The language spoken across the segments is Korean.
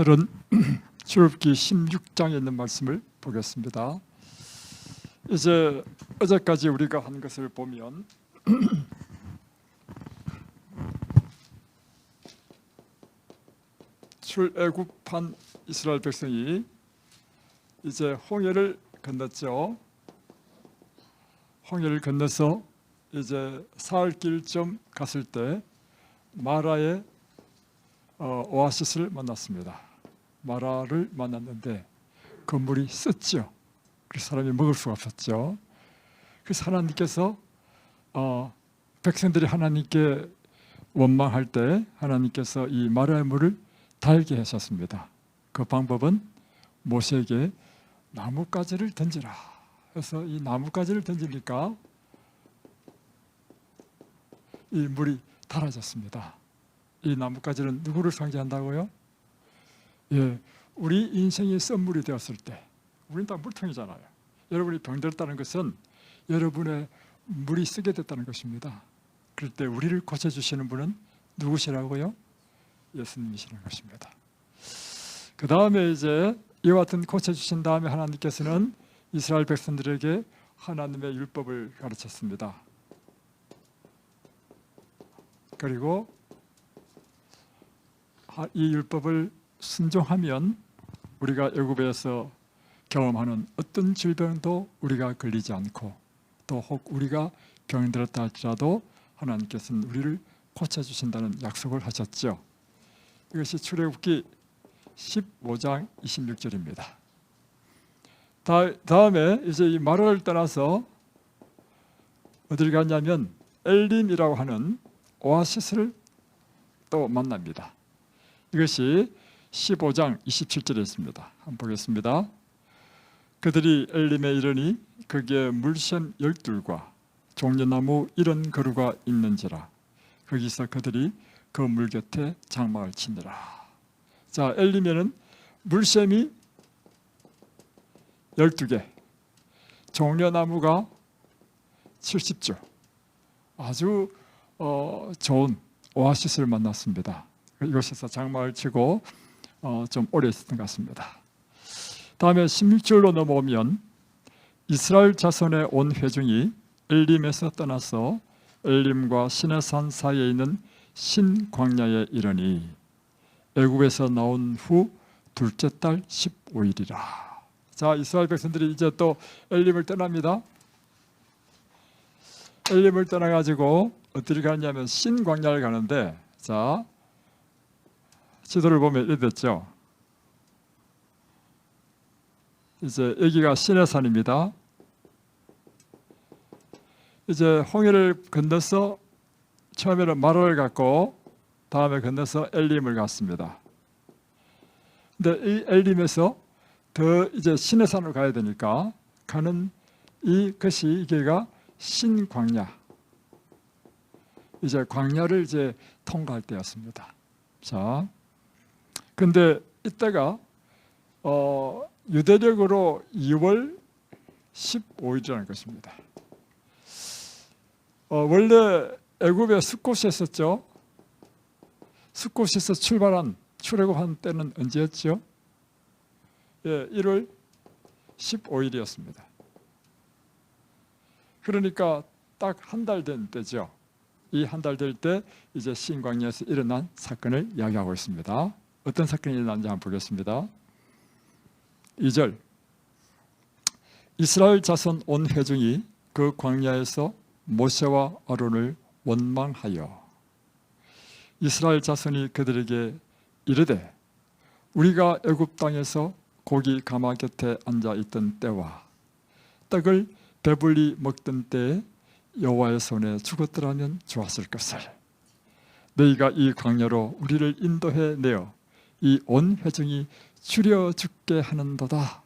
오늘은 출애굽기 16장에 있는 말씀을 보겠습니다. 이제 어제까지 우리가 한 것을 보면 출애굽한 이스라엘 백성이 이제 홍해를 건넜죠. 홍해를 건너서 이제 사흘 길쯤 갔을 때 마라의 오아시스를 만났습니다. 마라를 만났는데 그 물이 썼죠. 그래서 사람이 먹을 수가 없었죠. 그래서 하나님께서 백성들이 하나님께 원망할 때 하나님께서 이 마라의 물을 달게 하셨습니다. 그 방법은 모세에게 나뭇가지를 던지라. 그래서 이 나뭇가지를 던지니까 이 물이 달아졌습니다. 이 나뭇가지는 누구를 상징한다고요? 예, 우리 인생이 썬물이 되었을 때, 우리는 다 물통이잖아요. 여러분이 병들었다는 것은 여러분의 물이 쓰게 됐다는 것입니다. 그럴 때 우리를 고쳐주시는 분은 누구시라고요? 예수님이시라는 것입니다. 그 다음에 이제 이와 같은 고쳐주신 다음에 하나님께서는 이스라엘 백성들에게 하나님의 율법을 가르쳤습니다. 그리고 이 율법을 순종하면 우리가 애굽에서 경험하는 어떤 질병도 우리가 걸리지 않고 또 혹 우리가 병들었다 할지라도 하나님께서는 우리를 고쳐주신다는 약속을 하셨죠. 이것이 출애굽기 15장 26절입니다. 다음에 이제 이 마라를 떠나서 어딜 갔냐면 엘림이라고 하는 오아시스를 또 만납니다. 이것이 15장 27절에 있습니다. 한번 보겠습니다. 그들이 엘림에 이르니 거기에 물샘 12과 종려나무 70그루가 있는지라 거기서 그들이 그 물 곁에 장막을 치니라. 자, 엘림에는 물샘이 12개, 종려나무가 70조, 아주 좋은 오아시스를 만났습니다. 이곳에서 장막을 치고 좀 오래 있었던 것 같습니다. 다음에 16절로 넘어오면 이스라엘 자손의 온 회중이 엘림에서 떠나서 엘림과 시내산 사이에 있는 신광야에 이르니 애굽에서 나온 후 둘째 달 15일이라. 자, 이스라엘 백성들이 이제 또 엘림을 떠납니다. 엘림을 떠나가지고 어디를 가냐면 신광야를 가는데, 자, 지도를 보면 이렇게 됐죠. 이제 여기가 시내산입니다. 이제 홍해를 건너서 처음에는 마라를 갔고 다음에 건너서 엘림을 갔습니다. 근데 이 엘림에서 더 이제 시내산으로 가야 되니까 가는 이것이 이게가 신광야. 이제 광야를 이제 통과할 때였습니다. 자, 근데 이때가 유대력으로 2월 15일이라는 것입니다. 원래 애굽에 숫곳이 있었죠. 숫곳에서 출애굽한 때는 언제였죠? 예, 1월 15일이었습니다. 그러니까 딱 한 달 된 때죠. 이 한 달 될 때 이제 신광야에서 일어난 사건을 이야기하고 있습니다. 어떤 사건이 일어났는지 한번 보겠습니다. 2절, 이스라엘 자손 온 회중이 그 광야에서 모세와 아론을 원망하여 이스라엘 자손이 그들에게 이르되 우리가 애굽 땅에서 고기 가마 곁에 앉아 있던 때와 떡을 배불리 먹던 때에 여호와의 손에 죽었더라면 좋았을 것을 너희가 이 광야로 우리를 인도해 내어 이 온 회중이 추려 죽게 하는도다.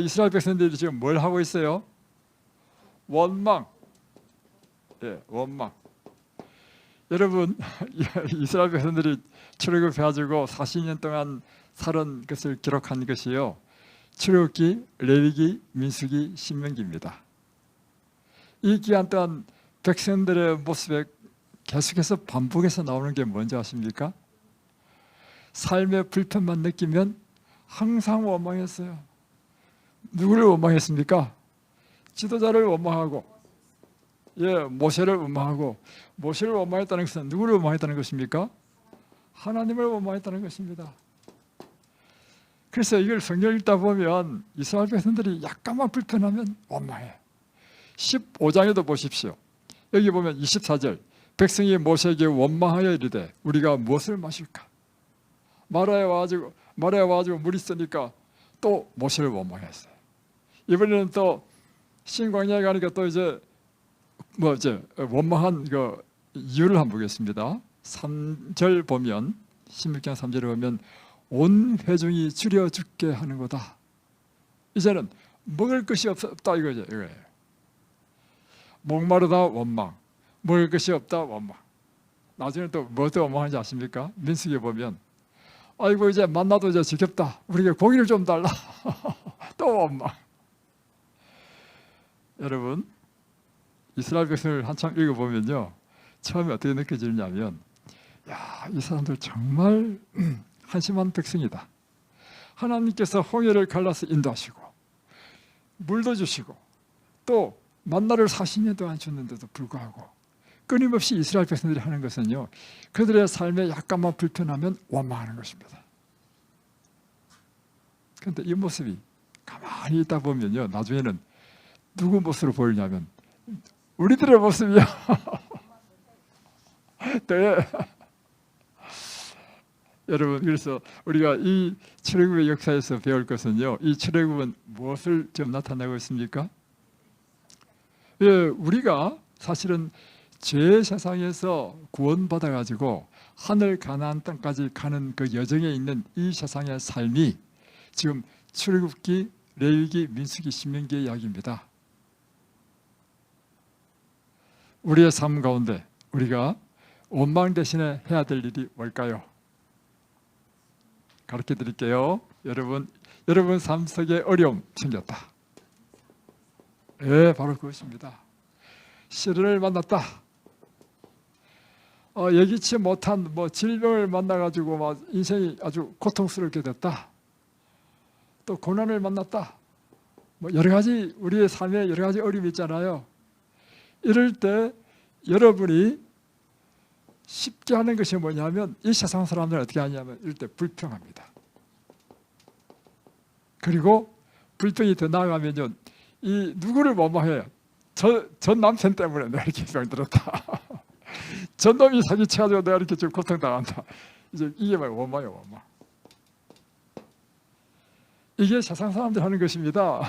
이스라엘 백성들이 지금 뭘 하고 있어요? 원망. 예, 원망. 여러분, 이스라엘 백성들이 출애굽해가지고 40년 동안 살은 것을 기록한 것이요, 출애굽기, 레위기, 민수기, 신명기입니다. 이 기간 동안 백성들의 모습에 계속해서 반복해서 나오는 게 뭔지 아십니까? 삶의 불편만 느끼면 항상 원망했어요. 누구를 원망했습니까? 지도자를 원망하고, 모세를 원망하고. 모세를 원망했다는 것은 누구를 원망했다는 것입니까? 하나님을 원망했다는 것입니다. 그래서 이걸 성경을 읽다 보면 이스라엘 백성들이 약간만 불편하면 원망해. 15장에도 보십시오. 여기 보면 24절, 백성이 모세에게 원망하여 이르되 우리가 무엇을 마실까? 마라에 와가지고 물이 있으니까 또 모세를 원망했어요. 이번에는 또 신광야에 가니까 또 이제 원망한 그 이유를 한번 보겠습니다. 3절 보면, 16장 3절에 보면 온 회중이 줄여 죽게 하는 거다. 이제는 먹을 것이 없다 이거예요. 목마르다 원망, 먹을 것이 없다 원망. 나중에 또 뭐도 원망하는지 아십니까? 민수기에 보면 아이고 이제 만나도 이제 지겹다, 우리에게 고기를 좀 달라. 또 원망. 여러분, 이스라엘 백성을 한참 읽어보면요, 처음에 어떻게 느껴지냐면, 이 사람들 정말 한심한 백성이다. 하나님께서 홍해를 갈라서 인도하시고 물도 주시고 또 만나를 40년 동안 줬는데도 불구하고 끊임없이 이스라엘 백성들이 하는 것은요, 그들의 삶에 약간만 불편하면 원망하는 것입니다. 그런데 이 모습이 가만히 있다 보면요, 나중에는 누구 모습으로 보이냐면 우리들의 모습이야. 네. 여러분, 그래서 우리가 이 출애굽의 역사에서 배울 것은요, 이 출애굽은 무엇을 좀 나타내고 있습니까? 우리가 사실은 죄의 세상에서 구원받아 가지고 하늘 가나안 땅까지 가는 그 여정에 있는 이 세상의 삶이 지금 출애굽기, 레위기, 민수기, 신명기의 이야기입니다. 우리의 삶 가운데 우리가 원망 대신에 해야 될 일이 뭘까요? 가르쳐 드릴게요. 여러분 삶 속에 어려움 생겼다. 바로 그것입니다. 시련을 만났다. 예기치 못한 질병을 만나가지고 인생이 아주 고통스럽게 됐다. 또 고난을 만났다. 여러 가지 우리의 삶에 여러 가지 어려움이 있잖아요. 이럴 때 여러분이 쉽게 하는 것이 뭐냐면, 이 세상 사람들은 어떻게 하냐면 이럴 때 불평합니다. 그리고 불평이 더 나아가면요, 이 누구를 원망해요. 전 남편 때문에 내가 이렇게 병들었다. 전 놈이 사기쳐가지고 내가 이렇게 지금 고통당한다. 이제 이게 막 원망이에요, 원망. 이게 세상 사람들이 하는 것입니다.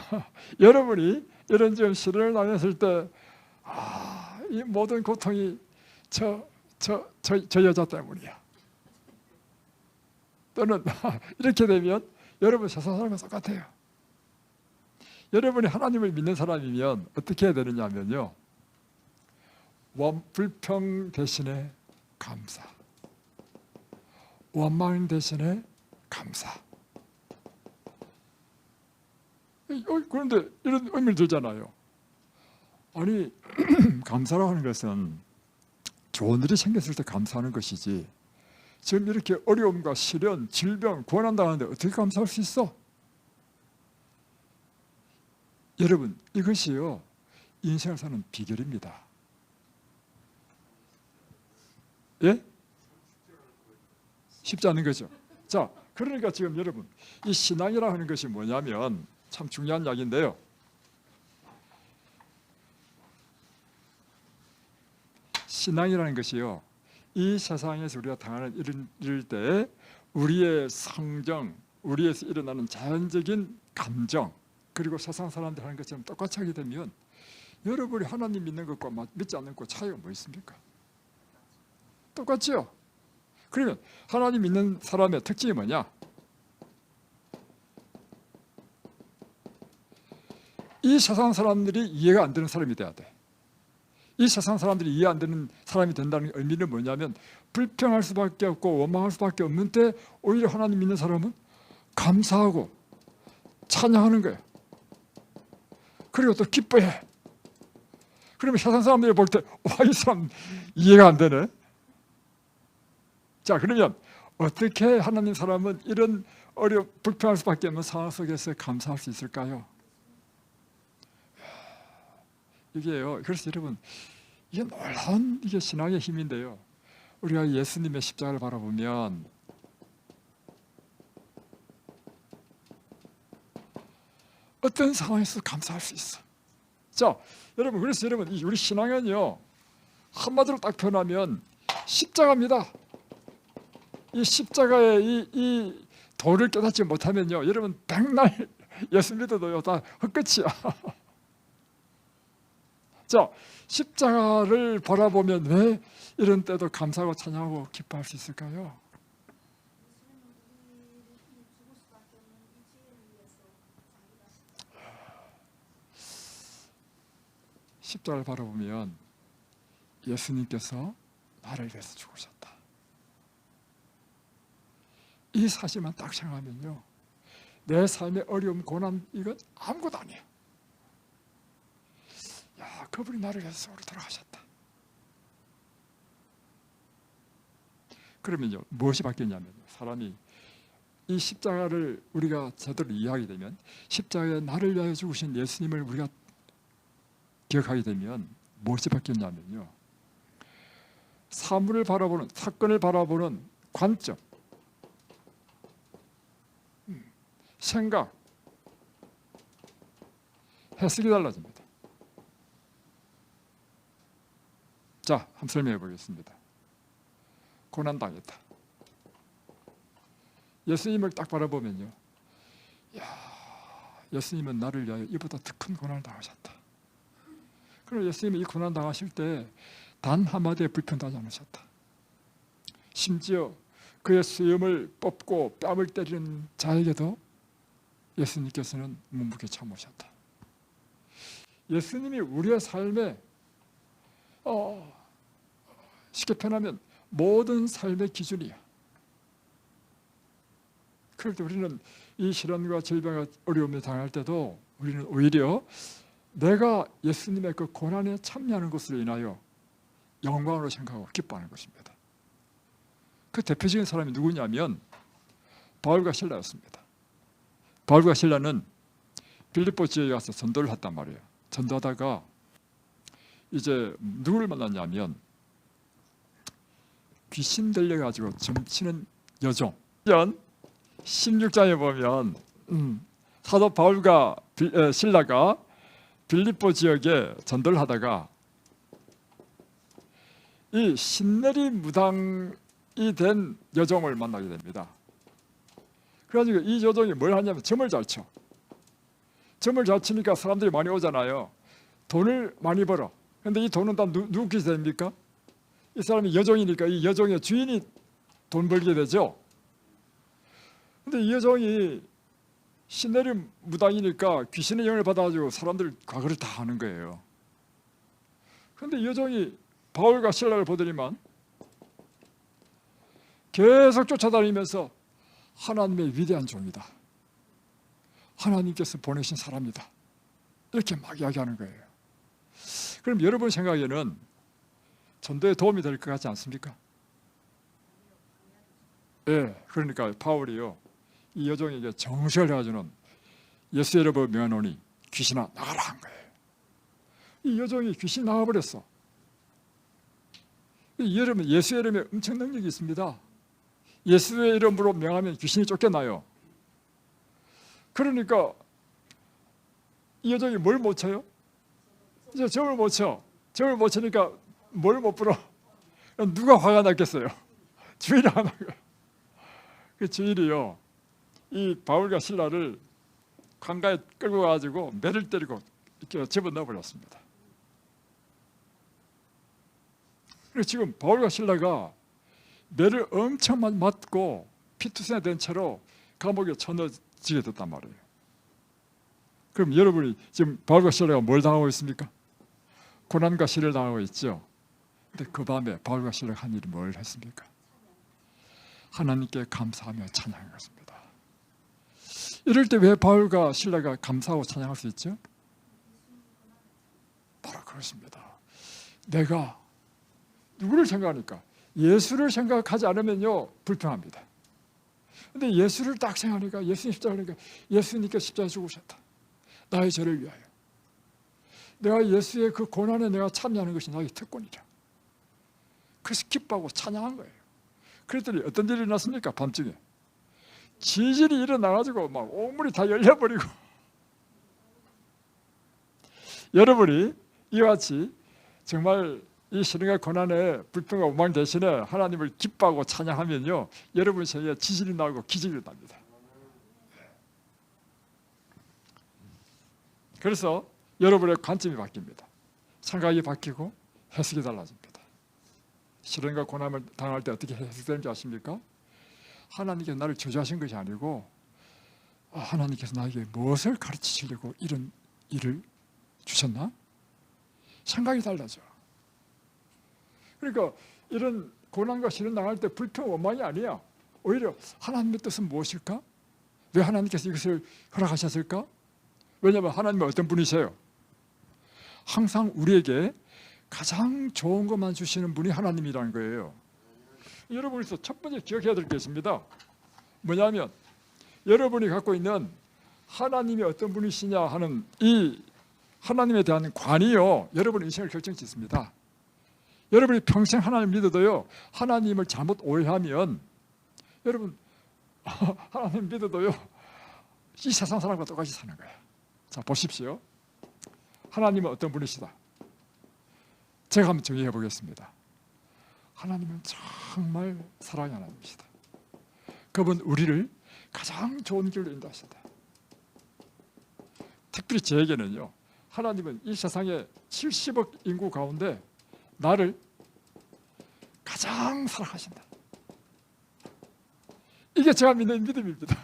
여러분이 이런 좀 시련을 당했을 때, 이 모든 고통이 저 여자 때문이야. 또는 이렇게 되면 여러분 세상 사람과 똑같아요. 여러분이 하나님을 믿는 사람이면 어떻게 해야 되느냐면요, 불평 대신에 감사, 원망 대신에 감사. 그런데 이런 의미를 들잖아요. 아니, 감사라고 하는 것은 좋은 일이 생겼을 때 감사하는 것이지, 지금 이렇게 어려움과 시련, 질병, 고난당하는데 어떻게 감사할 수 있어? 여러분, 이것이요, 인생을 사는 비결입니다. 예? 쉽지 않은 거죠. 자, 그러니까 지금 여러분, 이 신앙이라 하는 것이 뭐냐면 참 중요한 이야기인데요, 신앙이라는 것이요, 이 세상에서 우리가 당하는 이럴 때 우리의 성정, 우리에서 일어나는 자연적인 감정, 그리고 세상 사람들 하는 것처럼 똑같이 하게 되면 여러분이 하나님 믿는 것과 믿지 않는 것 차이가 뭐 있습니까? 똑같죠? 그러면 하나님 믿는 사람의 특징이 뭐냐? 이 세상 사람들이 이해가 안 되는 사람이 돼야 돼. 이 세상 사람들이 이해 안 되는 사람이 된다는 의미는 뭐냐면, 불평할 수밖에 없고 원망할 수밖에 없는 때 오히려 하나님 믿는 사람은 감사하고 찬양하는 거예요. 그리고 또 기뻐해. 그러면 세상 사람들이 볼 때, 이 사람 이해가 안 되네. 자, 그러면 어떻게 하나님 사람은 이런 불평할 수밖에 없는 상황 속에서 감사할 수 있을까요? 이게요. 그래서 여러분, 이게 놀라운 이게 신앙의 힘인데요. 우리가 예수님의 십자가를 바라보면 어떤 상황에서 감사할 수 있어. 자, 여러분, 그래서 여러분, 우리 신앙은요, 한마디로 딱 표현하면 십자가입니다. 이 십자가의 이 도를 깨닫지 못하면요, 여러분 백날 예수 믿어도요 다 헛것이야. 자, 십자가를 바라보면 왜 이런 때도 감사하고 찬양하고 기뻐할 수 있을까요? 십자가를 바라보면 예수님께서 나를 위해서 죽으셨다. 이 사실만 딱 생각하면요, 내 삶의 어려움, 고난, 이건 아무것도 아니에요. 야, 그분이 나를 위해서 우리 돌아가셨다. 그러면요, 무엇이 바뀌었냐면요, 사람이 이 십자가를 우리가 제대로 이해하게 되면, 십자가에 나를 위하여 죽으신 예수님을 우리가 기억하게 되면 무엇이 바뀌었냐면요, 사물을 바라보는, 사건을 바라보는 관점, 생각, 해석이 달라집니다. 자, 한번 설명해 보겠습니다. 고난당했다. 예수님을 딱 바라보면요, 야, 예수님은 나를 위하여 이보다 더 큰 고난을 당하셨다. 그리고 예수님이 이 고난 당하실 때 단 한마디의 불평도 하지 않으셨다. 심지어 그의 수염을 뽑고 뺨을 때리는 자에게도 예수님께서는 묵묵히 참으셨다. 예수님이 우리의 삶에 쉽게 표현하면 모든 삶의 기준이야. 그럴 때 우리는 이 시련과 질병과 어려움을 당할 때도 우리는 오히려 내가 예수님의 그 고난에 참여하는 것으로 인하여 영광으로 생각하고 기뻐하는 것입니다. 그 대표적인 사람이 누구냐면 바울과 실라였습니다. 바울과 실라는 빌립보 지역에 가서 전도를 했단 말이에요. 전도하다가 이제 누구를 만났냐면 귀신 들려가지고 점치는 여종. 16장에 보면 사도 바울과 실라가 빌립보 지역에 전도를 하다가 이 신내리 무당이 된 여종을 만나게 됩니다. 그래가지고 이 여종이 뭘 하냐면 점을 잘 쳐. 점을 잘 치니까 사람들이 많이 오잖아요. 돈을 많이 벌어. 근데 이 돈은 다 누구 깃이 됩니까? 이 사람이 여종이니까 이 여종의 주인이 돈 벌게 되죠. 근데 이 여종이 신내리 무당이니까 귀신의 영을 받아가지고 사람들 과거를 다 하는 거예요. 그런데 이 여종이 바울과 실라를 보더니만 계속 쫓아다니면서 하나님의 위대한 종이다, 하나님께서 보내신 사람이다, 이렇게 막 이야기하는 거예요. 그럼 여러분 생각에는 전도에 도움이 될 것 같지 않습니까? 예, 그러니까 바울이요, 이 여종에게 정색을 해가지고는 예수 이름으로 명하노니 귀신아 나가라 한 거예요. 이 여종이 귀신 나가버렸어. 여러분, 예수의 이름에 엄청 능력이 있습니다. 예수의 이름으로 명하면 귀신이 쫓겨나요. 그러니까 이 여종이 뭘 못 쳐요? 이제 점을 못 쳐. 점을 못 치니까 뭘 못 불어? 누가 화가 났겠어요? 주인이 화가 난 거예요. 그 주인이요, 이 바울과 실라를 강가에 끌고 가지고 매를 때리고 이렇게 집어넣어 버렸습니다. 그래서 지금 바울과 실라가 매를 엄청 맞고 피투성이 된 채로 감옥에 쳐넣어지게 됐단 말이에요. 그럼 여러분이 지금 바울과 실라가 뭘 당하고 있습니까? 고난과 시련을 당하고 있죠. 근데 그 밤에 바울과 실라가 한 일이 뭘 했습니까? 하나님께 감사하며 찬양했습니다. 이럴 때 왜 바울과 실라가 감사하고 찬양할 수 있죠? 바로 그렇습니다. 내가 누구를 생각하니까 예수를 생각하지 않으면요 불평합니다. 근데 예수를 딱 생각하니까, 예수님 십자가 그러니까 예수님께 십자가 죽으셨다, 나의 죄를 위하여. 내가 예수의 그 고난에 내가 참여하는 것이 나의 특권이라. 그래서 기뻐하고 찬양한 거예요. 그랬더니 어떤 일이 일어났습니까? 밤중에 지진이 일어나가지고 막 오물이 다 열려버리고 여러분이 이와 같이 정말 이 시련과 고난에 불평과 원망 대신에 하나님을 기뻐하고 찬양하면요 여러분 세계에 지진이 나고 기적이 납니다. 그래서 여러분의 관점이 바뀝니다. 생각이 바뀌고 해석이 달라집니다. 시련과 고난을 당할 때 어떻게 해석되는지 아십니까? 하나님께서 나를 저주하신 것이 아니고 하나님께서 나에게 무엇을 가르치시려고 이런 일을 주셨나? 생각이 달라져. 그러니까 이런 고난과 시련 당할 때 불평 원망이 아니야. 오히려 하나님의 뜻은 무엇일까? 왜 하나님께서 이것을 허락하셨을까? 왜냐하면 하나님은 어떤 분이세요? 항상 우리에게 가장 좋은 것만 주시는 분이 하나님이라는 거예요. 여러분께서 첫 번째 기억해야 될 게 있습니다. 뭐냐면 여러분이 갖고 있는 하나님이 어떤 분이시냐 하는 이 하나님에 대한 관이요 여러분의 인생을 결정짓습니다. 여러분이 평생 하나님 믿어도요 하나님을 잘못 오해하면 여러분 하나님 믿어도요 이 세상 사람과 똑같이 사는 거예요. 자 보십시오. 하나님은 어떤 분이시다? 제가 한번 정의해 보겠습니다. 하나님은 정말 사랑의 하나님이시다. 그분 우리를 가장 좋은 길로 인도하신다. 특별히 저에게는요 하나님은 이 세상에 70억 인구 가운데 나를 가장 사랑하신다. 이게 제가 믿는 믿음입니다.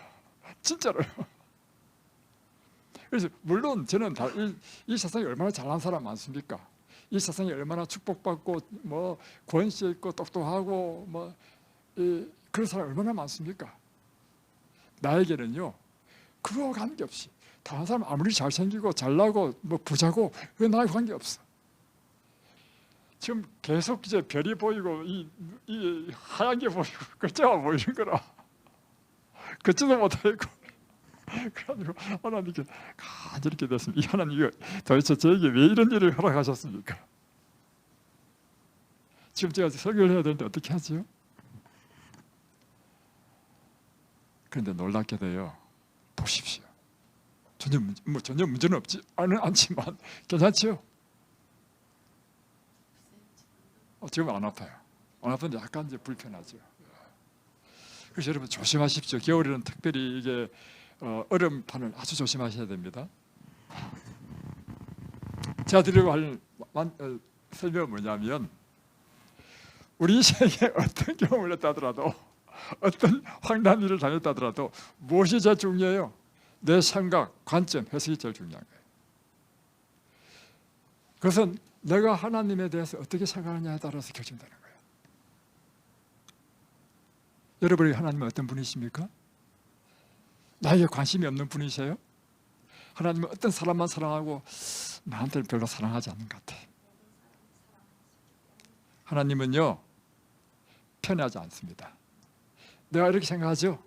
진짜로요. 그래서 물론 저는 이 세상에 얼마나 잘난 사람 많습니까? 이 세상에 얼마나 축복받고 뭐 권세 있고 똑똑하고 뭐 그런 사람 얼마나 많습니까? 나에게는요 그거와 관계없이 다른 사람 아무리 잘생기고 잘나고 뭐 부자고 그거 나하고 관계없어. 지금 계속 이제 별이 보이고 이 하얀 게 보이고 끝자가 보이는 거라 걷지도 못하고 그래가지고 하나님께 간절히 됐습니다. 이 하나님 도대체 저에게 왜 이런 일을 허락하셨습니까? 지금 제가 설교를 해야 되는데 어떻게 하지요? 그런데 놀랍게도요 보십시오. 전혀 문제는 없지 않지만 괜찮지요? 지금 안 아파요. 안 아픈데 약간 이제 불편하죠. 그래서 여러분 조심하십시오. 겨울에는 특별히 이게 얼음판을 아주 조심하셔야 됩니다. 제가 드리려고 할 설명은 뭐냐면 우리 인생에 어떤 경험을 했다 하더라도 어떤 황당한 일을 당했다 하더라도 무엇이 제일 중요해요? 내 생각, 관점, 해석이 제일 중요한 거예요. 그것은 내가 하나님에 대해서 어떻게 생각하느냐에 따라서 결정되는 거예요. 여러분이 하나님은 어떤 분이십니까? 나에게 관심이 없는 분이세요? 하나님은 어떤 사람만 사랑하고 나한테는 별로 사랑하지 않는 것 같아. 하나님은요 편하지 않습니다. 내가 이렇게 생각하죠?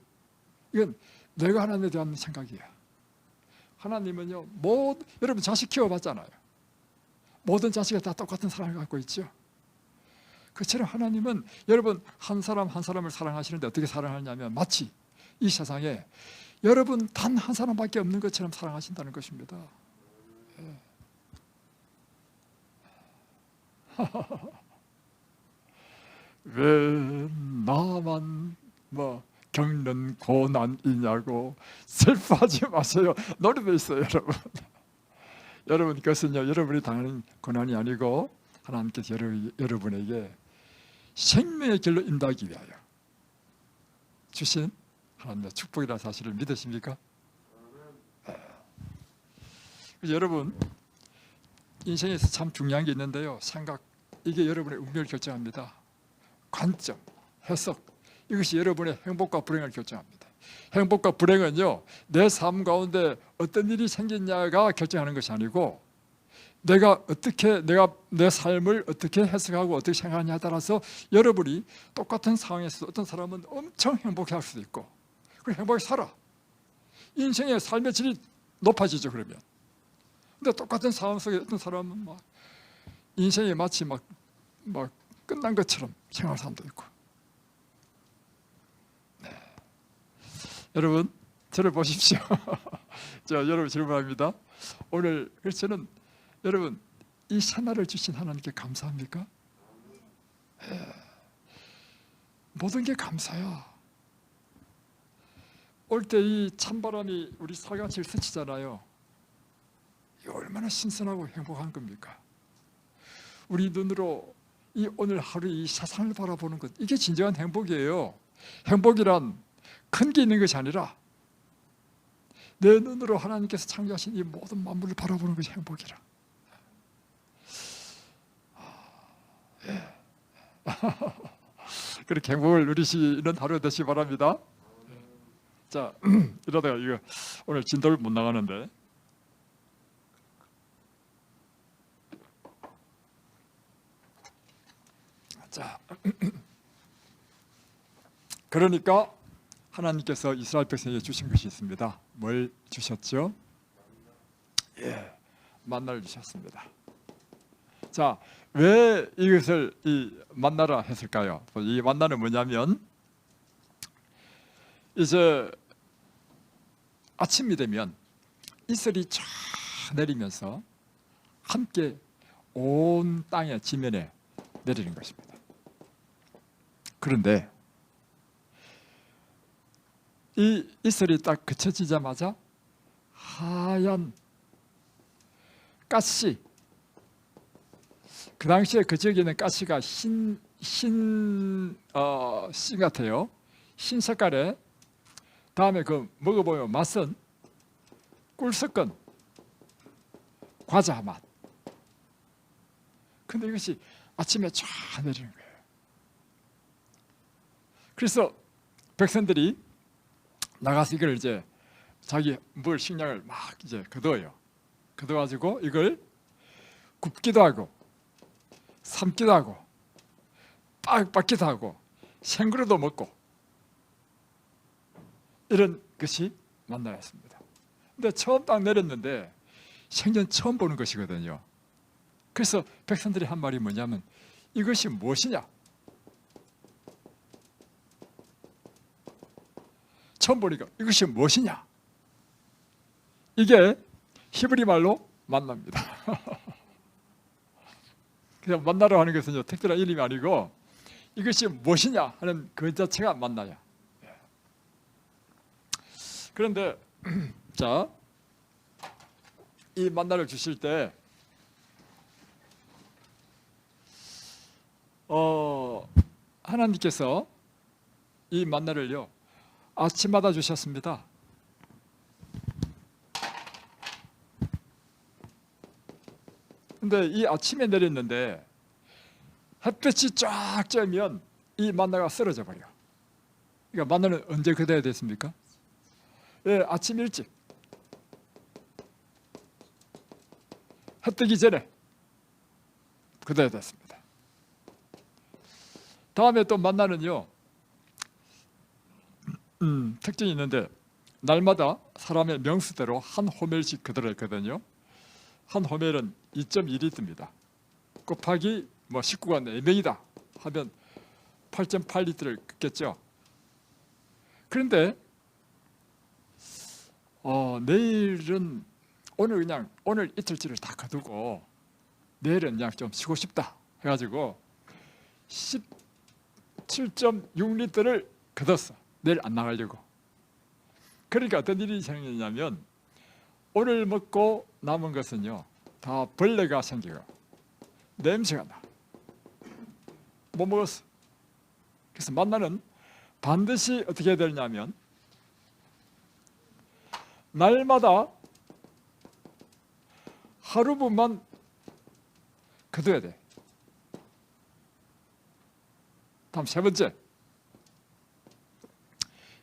이건 내가 하나님에 대한 생각이야. 하나님은요 여러분 자식 키워봤잖아요. 모든 자식이 다 똑같은 사랑을 갖고 있죠. 그처럼 하나님은 여러분 한 사람 한 사람을 사랑하시는데 어떻게 사랑하냐면 마치 이 세상에 여러분 단 한 사람밖에 없는 것처럼 사랑하신다는 것입니다. 왜 나만 겪는 고난이냐고 슬퍼하지 마세요. 노래도 있어요, 여러분. 여러분 그것은요 여러분이 당하는 고난이 아니고 하나님께서 여러분에게 생명의 길로 인도하기 위하여 주신 하나님의 축복이라는 사실을 믿으십니까? 여러분 인생에서 참 중요한 게 있는데요 생각, 이게 여러분의 운명을 결정합니다. 관점, 해석, 이것이 여러분의 행복과 불행을 결정합니다. 행복과 불행은요 내 삶 가운데 어떤 일이 생겼냐가 결정하는 것이 아니고 내가 내 삶을 어떻게 해석하고 어떻게 생각하냐에 따라서 여러분이 똑같은 상황에서 어떤 사람은 엄청 행복해 할 수도 있고, 그 행복하게 살아. 인생의 삶의 질이 높아지죠, 그러면. 근데 똑같은 상황 속에 어떤 사람은 막 인생이 마치 막 끝난 것처럼 생각하는 사람도 있고. 네. 여러분, 저를 보십시오. 자, 여러분 질문합니다. 오늘 저는 여러분, 이 새날을 주신 하나님께 감사합니까? 네. 모든 게 감사야. 올 때 이 찬바람이 우리 살갗을 스치잖아요. 이거 얼마나 신선하고 행복한 겁니까? 우리 눈으로 이 오늘 하루 이 세상을 바라보는 것, 이게 진정한 행복이에요. 행복이란 큰 게 있는 것이 아니라 내 눈으로 하나님께서 창조하신 이 모든 만물을 바라보는 것이 행복이라. 예. 그렇게 행복을 누리시는 하루 되시기 바랍니다. 자, 이러다가 이거 오늘 진도를 못 나가는데. 자, 그러니까 하나님께서 이스라엘 백성에게 주신 것이 있습니다. 뭘 주셨죠? 예, 만나를 주셨습니다. 자, 왜 이것을 이 만나라 했을까요? 이 만나는 뭐냐면, 이제 아침이 되면 이슬이 쫙 내리면서 함께 온 땅의 지면에 내리는 것입니다. 그런데 이 이슬이 딱 그쳐지자마자 하얀 가시, 그 당시에 그 지역에 있는 가시가 흰 씨 같아요. 흰 색깔에, 다음에 그 먹어보면 맛은 꿀 섞은 과자 맛. 근데 이것이 아침에 쫙 내리는 거예요. 그래서 백성들이 나가서 이걸 이제 자기 물 식량을 막 이제 거둬요. 거둬가지고 이걸 굽기도 하고, 삶기도 하고, 빻기도 하고, 생그루도 먹고, 이런 것이 만나였습니다. 근데 처음 딱 내렸는데 생전 처음 보는 것이거든요. 그래서 백성들이 한 말이 뭐냐면, 이것이 무엇이냐? 처음 보니까 이것이 무엇이냐? 이게 히브리 말로 만납니다. 그냥 만나러 하는 것은 특별한 이름이 아니고, 이것이 무엇이냐 하는 그 자체가 만나야. 그런데 자, 이 만나를 주실 때 하나님께서 이 만나를요 아침마다 주셨습니다. 근데 이 아침에 내렸는데 햇볕이 쫙 쬐면 이 만나가 쓰러져 버려. 그러니까 만나는 언제 그대야 됐습니까? 예, 아침 일찍 해 뜨기 전에 그대야 됐습니다. 다음에 또 만나는요 특징이 있는데, 날마다 사람의 명수대로 한 호멜씩 그대로 했거든요. 한 호멜은 2.2리터입니다. 곱하기 식구가 4명이다 하면 8.8리터를 긋겠죠. 그런데 내일은 오늘 이틀치를 다 거두고 내일은 그냥 좀 쉬고 싶다 해가지고 17.6리터를 거뒀어. 내일 안 나가려고. 그러니까 어떤 일이 생기냐면, 오늘 먹고 남은 것은요 다 벌레가 생기고 냄새가 나. 못 먹었어. 그래서 만나는 반드시 어떻게 해야 되냐면, 날마다 하루분만 거둬야 돼. 다음 세 번째,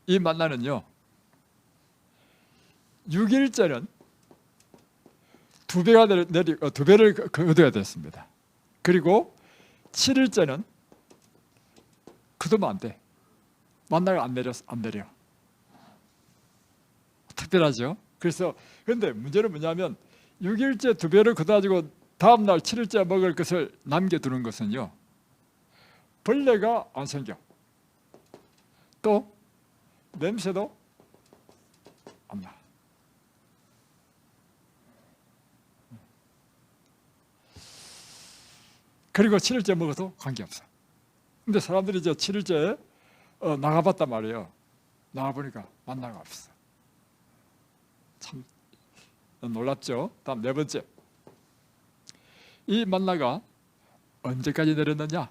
이 만나는요 6일째는 두 배를 얻어야 됐습니다. 그리고 7일째는 그러면 안 돼. 만나가 안 내려. 특별하죠. 그래서 그런데 문제는 뭐냐면 6일째 두 배를 걷어가지고 다음날 7일째 먹을 것을 남겨두는 것은요, 벌레가 안 생겨. 또 냄새도 안 나. 그리고 7일째 먹어도 관계없어. 근데 사람들이 이제 7일째 나가봤단 말이에요. 나가보니까 만나가 없어. 참 놀랍죠. 다음 네 번째, 이 만나가 언제까지 내렸느냐?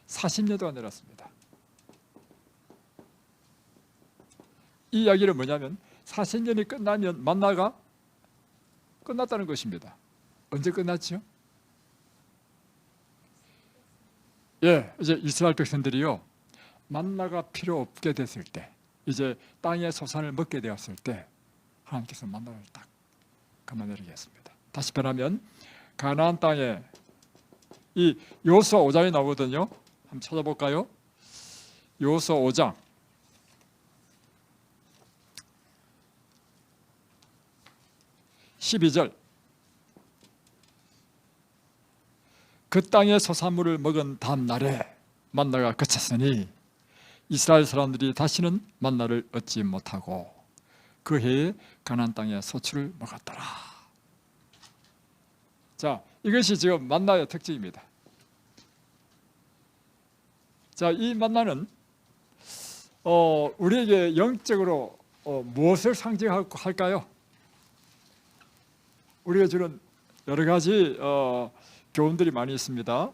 40년 동안 내렸습니다. 이 이야기는 뭐냐면 40년이 끝나면 만나가 끝났다는 것입니다. 언제 끝났죠? 예, 이제 이스라엘 백성들이요, 만나가 필요 없게 됐을 때, 이제 땅의 소산을 먹게 되었을 때 하나님께서 만나를 딱 그만 내리게 했습니다. 다시 말하면 가나안 땅에 이 여호수아 5장이 나오거든요. 한번 찾아볼까요? 여호수아 5장 12절. 그 땅의 소산물을 먹은 다음 날에 만나가 그쳤으니 이스라엘 사람들이 다시는 만나를 얻지 못하고 그 해에 가나안 땅의 소출을 먹었더라. 자, 이것이 지금 만나의 특징입니다. 자, 이 만나는 우리에게 영적으로 무엇을 상징할까요? 우리가 주는 여러 가지 교훈들이 많이 있습니다.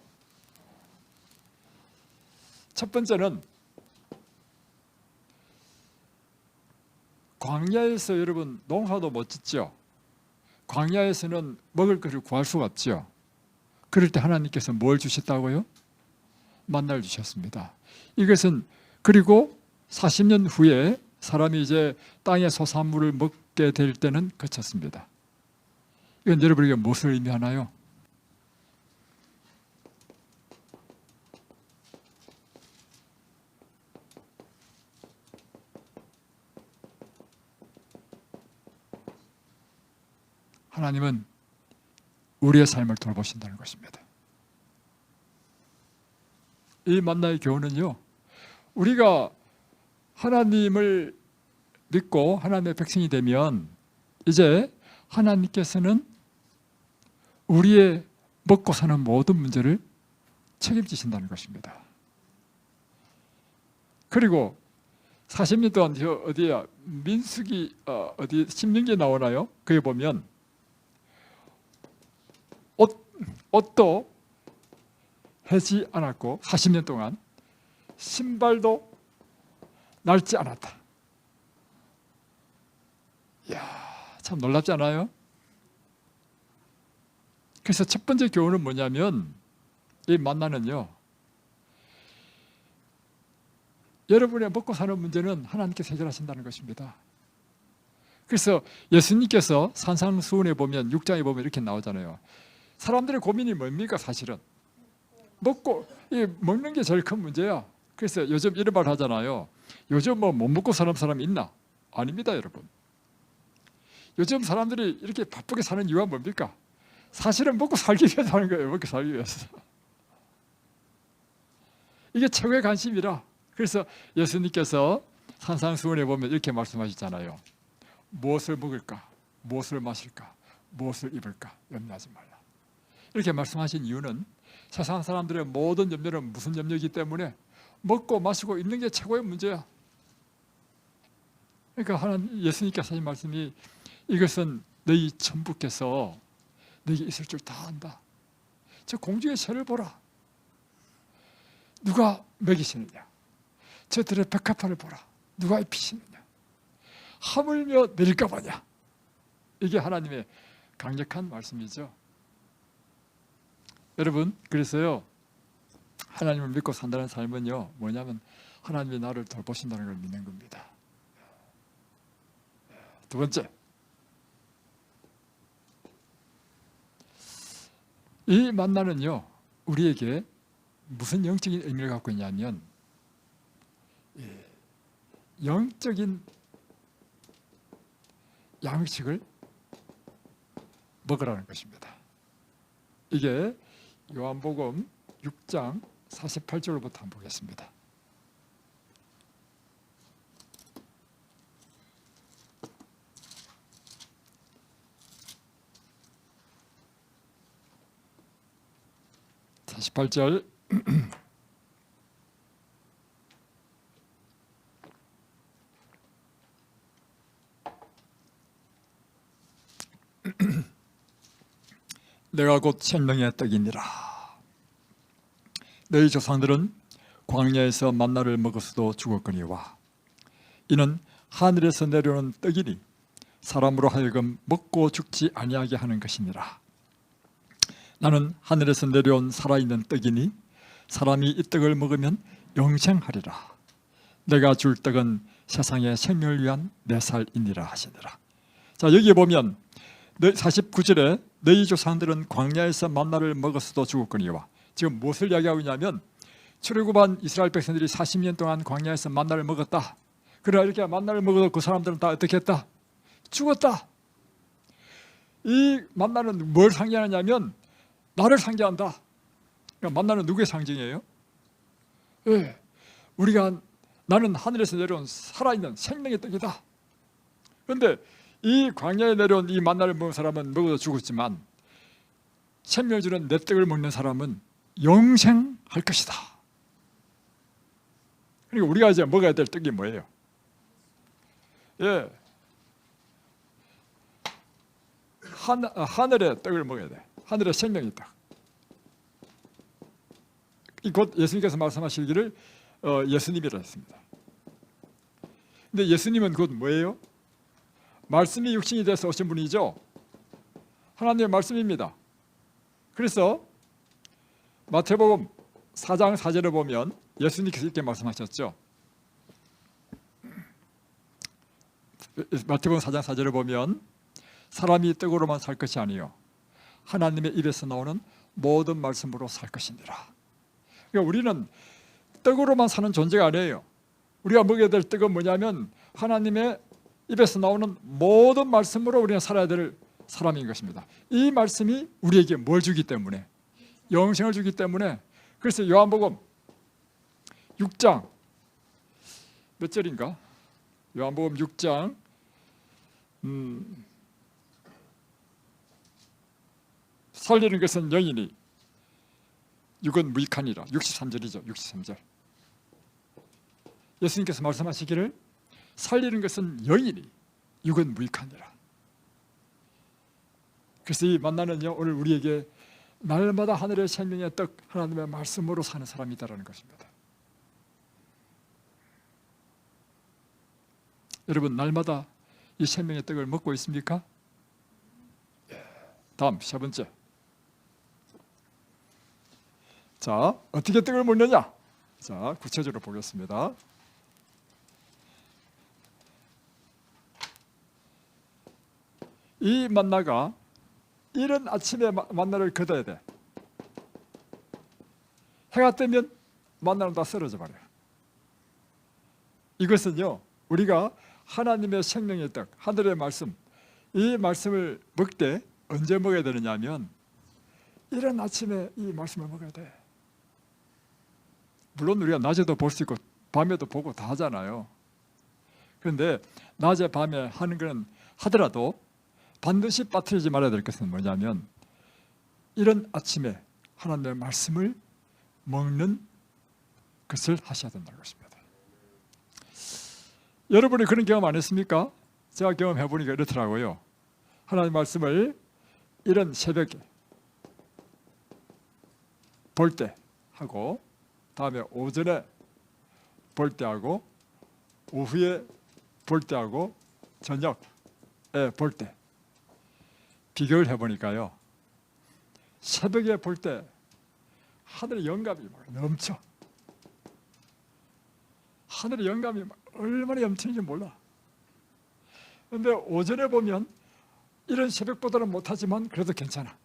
첫 번째는 광야에서 여러분 농사도 못 짓죠. 광야에서는 먹을 것을 구할 수가 없죠. 그럴 때 하나님께서 뭘 주셨다고요? 만나를 주셨습니다. 이것은 그리고 40년 후에 사람이 이제 땅의 소산물을 먹게 될 때는 그쳤습니다. 이건 여러분에게 무엇을 의미하나요? 하나님은 우리의 삶을 돌보신다는 것입니다. 이 만나의 교훈은요, 우리가 하나님을 믿고 하나님의 백성이 되면 이제 하나님께서는 우리의 먹고 사는 모든 문제를 책임지신다는 것입니다. 그리고 40년 동안 어디야 민수기 어디 신명기에 나오나요? 거기 보면 옷도 해지 않았고 40년 동안 신발도 낡지 않았다. 이야, 참 놀랍지 않아요? 그래서 첫 번째 교훈은 뭐냐면 이 만나는요, 여러분의 먹고 사는 문제는 하나님께서 해결하신다는 것입니다. 그래서 예수님께서 산상수훈에 보면 6장에 보면 이렇게 나오잖아요. 사람들의 고민이 뭡니까? 사실은 먹는 게 제일 큰 문제야. 그래서 요즘 이런 말 하잖아요. 요즘 뭐 못 먹고 사는 사람이 있나? 아닙니다, 여러분. 요즘 사람들이 이렇게 바쁘게 사는 이유가 뭡니까? 사실은 먹고 살기 위해서 하는 거예요. 먹고 살기 위해서. 이게 최고의 관심이라. 그래서 예수님께서 산상수훈에 보면 이렇게 말씀하시잖아요. 무엇을 먹을까? 무엇을 마실까? 무엇을 입을까? 염려하지 말라. 이렇게 말씀하신 이유는 세상 사람들의 모든 염려는 무슨 염려이기 때문에 먹고 마시고 입는 게 최고의 문제야. 그러니까 예수님께서 하신 말씀이 이것은 너희 천부께서 너에게 있을 줄 다 안다. 저 공중의 새를 보라. 누가 먹이시느냐. 저들의 백합화를 보라. 누가 입히시느냐. 하물며 내릴까 보냐. 이게 하나님의 강력한 말씀이죠. 여러분, 그래서요, 하나님을 믿고 산다는 삶은요, 뭐냐면 하나님이 나를 돌보신다는 걸 믿는 겁니다. 두 번째, 이 만나는요, 우리에게 무슨 영적인 의미를 갖고 있냐면 영적인 양식을 먹으라는 것입니다. 이게 요한복음 6장 48절부터 한번 보겠습니다. (48절) 내가 곧 생명의 떡이니라. 너희 조상들은 광야에서 만나를 먹었어도 죽었거니와 이는 하늘에서 내려오는 떡이니 사람으로 하여금 먹고 죽지 아니하게 하는 것이니라. 나는 하늘에서 내려온 살아있는 떡이니 사람이 이 떡을 먹으면 영생하리라. 내가 줄 떡은 세상의 생명을 위한 내 살이니라 하시니라. 자, 여기 보면 49절에 너희 조상들은 광야에서 만나를 먹었어도 죽었거니와, 지금 무엇을 이야기하고 있냐면 출애굽한 이스라엘 백성들이 40년 동안 광야에서 만나를 먹었다. 그러나 이렇게 만나를 먹어도 그 사람들은 다 어떻게 했다? 죽었다. 이 만나는 뭘 상징하냐면 나를 상징한다. 그러니까 만나는 누구의 상징이에요? 네. 나는 하늘에서 내려온 살아있는 생명의 떡이다. 그런데 이 광야에 내려온 이 만나를 먹은 사람은 먹어도 죽었지만 생명을 주는 내 떡을 먹는 사람은 영생할 것이다. 그러니까 우리가 이제 먹어야 될 떡이 뭐예요? 예, 하늘의 떡을 먹어야 돼. 하늘의 생명의 떡. 곧 예수님께서 말씀하시기를 예수님이라 했습니다. 근데 예수님은 곧 뭐예요? 말씀이 육신이 돼서 오신 분이죠. 하나님의 말씀입니다. 그래서 마태복음 4장 4절에 보면 예수님께서 이렇게 말씀하셨죠. 마태복음 4장 4절에 보면 사람이 떡으로만 살 것이 아니요 하나님의 입에서 나오는 모든 말씀으로 살 것이니라. 그러니까 우리는 떡으로만 사는 존재가 아니에요. 우리가 먹어야 될 떡은 뭐냐면 하나님의 입에서 나오는 모든 말씀으로 우리는 살아야 될 사람인 것입니다. 이 말씀이 우리에게 뭘 주기 때문에? 영생을 주기 때문에. 그래서 요한복음 6장 몇 절인가? 요한복음 6장 살리는 것은 영이니 육은 무익하니라. 63절이죠. 63절. 예수님께서 말씀하시기를 살리는 것은 영이니 육은 무익하니라. 그래서 이 만나는요, 오늘 우리에게 날마다 하늘의 생명의 떡 하나님의 말씀으로 사는 사람이다라는 것입니다. 여러분, 날마다 이 생명의 떡을 먹고 있습니까? 다음 세 번째. 자, 어떻게 떡을 먹느냐? 자, 구체적으로 보겠습니다. 이 만나가 이른 아침에 만나를 걷어야 돼. 해가 뜨면 만나는 다 쓰러져 버려요. 이것은요, 우리가 하나님의 생명의 떡, 하늘의 말씀, 이 말씀을 먹되 언제 먹어야 되느냐 하면 이른 아침에 이 말씀을 먹어야 돼. 물론 우리가 낮에도 볼 수 있고 밤에도 보고 다 하잖아요. 그런데 낮에 밤에 하는 건 하더라도 반드시 빠뜨리지 말아야 될 것은 뭐냐면 이런 아침에 하나님의 말씀을 먹는 것을 하셔야 된다는 것입니다. 여러분이 그런 경험 안 했습니까? 제가 경험해 보니까 이렇더라고요. 하나님의 말씀을 이런 새벽에 볼 때 하고, 다음에 오전에 볼 때 하고, 오후에 볼 때 하고, 저녁에 볼 때 비교를 해보니까요, 새벽에 볼 때 하늘의 영감이 막 넘쳐. 하늘의 영감이 막 얼마나 넘치는지 몰라. 그런데 오전에 보면 이런 새벽보다는 못하지만 그래도 괜찮아.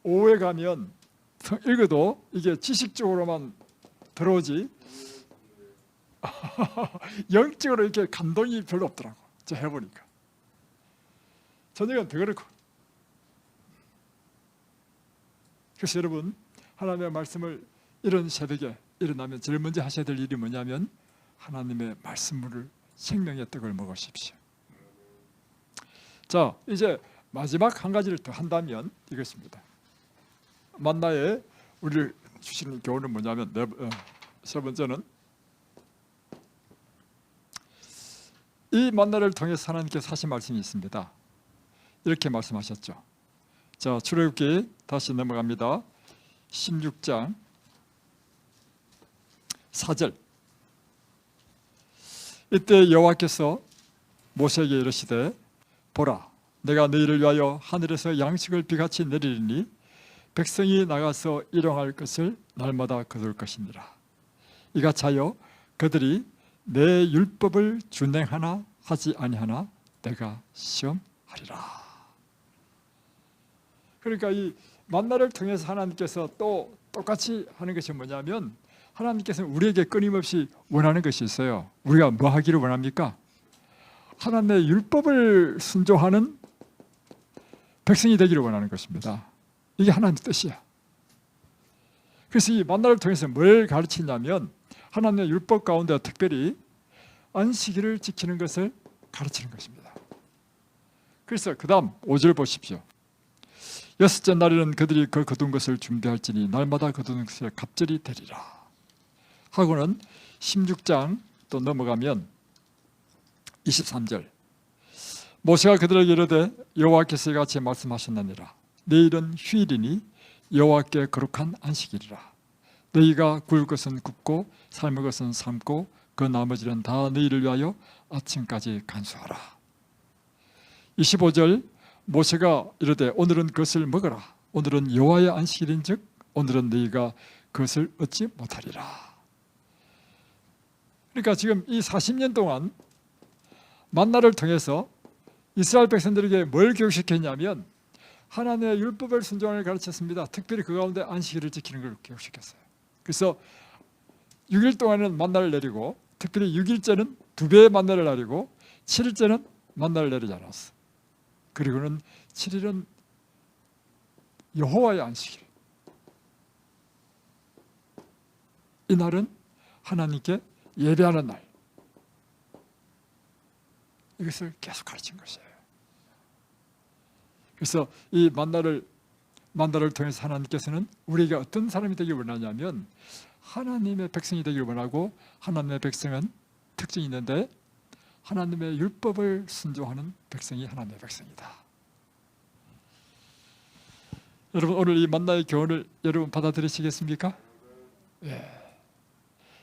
오후에 가면 읽어도 이게 지식적으로만 들어오지 영적으로 이렇게 감동이 별로 없더라고. 저 해보니까 저녁은 더 그렇고. 그래서 여러분, 하나님의 말씀을 이런 새벽에 일어나면 제일 먼저 하셔야 될 일이 뭐냐면 하나님의 말씀을 생명의 떡을 먹으십시오. 자, 이제 마지막 한 가지를 더 한다면 이것입니다. 만나에 우리를 주시는 교훈은 뭐냐면 세 번째는 이 만나를 통해서 하나님께서 하신 말씀이 있습니다. 이렇게 말씀하셨죠. 자, 출애굽기 다시 넘어갑니다. 16장 4절. 이때 여호와께서 모세에게 이르시되 보라, 내가 너희를 위하여 하늘에서 양식을 비같이 내리리니 백성이 나가서 일용할 것을 날마다 거둘 것이니라. 이같이 하여 그들이 내 율법을 준행하나 하지 아니하나 내가 시험하리라. 그러니까 이 만나를 통해서 하나님께서 또 똑같이 하는 것이 뭐냐면 하나님께서는 우리에게 끊임없이 원하는 것이 있어요. 우리가 뭐 하기를 원합니까? 하나님의 율법을 순종하는 백성이 되기를 원하는 것입니다. 이게 하나님의 뜻이야. 그래서 이 만나를 통해서 뭘 가르치냐면 하나님의 율법 가운데 특별히 안식일을 지키는 것을 가르치는 것입니다. 그래서 그 다음 5절 보십시오. 여섯째 날에는 그들이 그 거둔 것을 준비할지니 날마다 거두는 것을 갑절이 되리라 하고는 16장 또 넘어가면 23절. 모세가 그들에게 이르되 여호와께서 이같이 말씀하셨느니라. 내일은 휴일이니 여호와께 거룩한 안식일이라. 너희가 구울 것은 굽고 삶을 것은 삶고 그 나머지는 다 너희를 위하여 아침까지 간수하라. 25절. 모세가 이르되 오늘은 그것을 먹어라. 오늘은 여호와의 안식일인즉 오늘은 너희가 그것을 얻지 못하리라. 그러니까 지금 이 40년 동안 만나를 통해서 이스라엘 백성들에게 뭘 교육시켰냐면 하나님의 율법을 순종을 가르쳤습니다. 특별히 그 가운데 안식일을 지키는 걸 교육시켰어요. 그래서 6일 동안은 만나를 내리고 특별히 6일째는 2배의 만나를 내리고 7일째는 만나를 내리지 않았어. 그리고는 7일은 여호와의 안식일. 이 날은 하나님께 예배하는 날. 이것을 계속 가르친 것이에요. 그래서 이 만나를 통해서 하나님께서는 우리에게 어떤 사람이 되길 원하냐면 하나님의 백성이 되길 원하고 하나님의 백성은 특징이 있는데 하나님의 율법을 순종하는 백성이 하나님의 백성이다. 여러분 오늘 이 만나의 교훈을 여러분 받아들이시겠습니까? 예.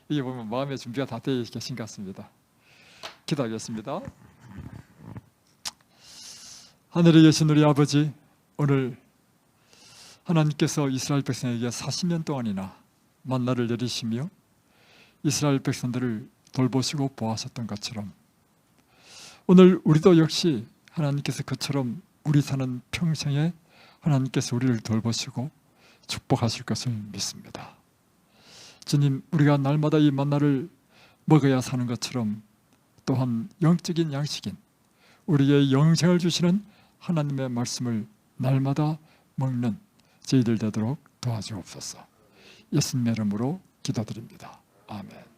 이게 보면 마음의 준비가 다 되어 계신 것 같습니다. 기도하겠습니다. 하늘에 계신 우리 아버지, 오늘 하나님께서 이스라엘 백성에게 40년 동안이나 만나를 내리시며 이스라엘 백성들을 돌보시고 보호하셨던 것처럼 오늘 우리도 역시 하나님께서 그처럼 우리 사는 평생에 하나님께서 우리를 돌보시고 축복하실 것을 믿습니다. 주님, 우리가 날마다 이 만나를 먹어야 사는 것처럼 또한 영적인 양식인 우리의 영생을 주시는 하나님의 말씀을 날마다 먹는 저희들 되도록 도와주옵소서. 예수님의 이름으로 기도드립니다. 아멘.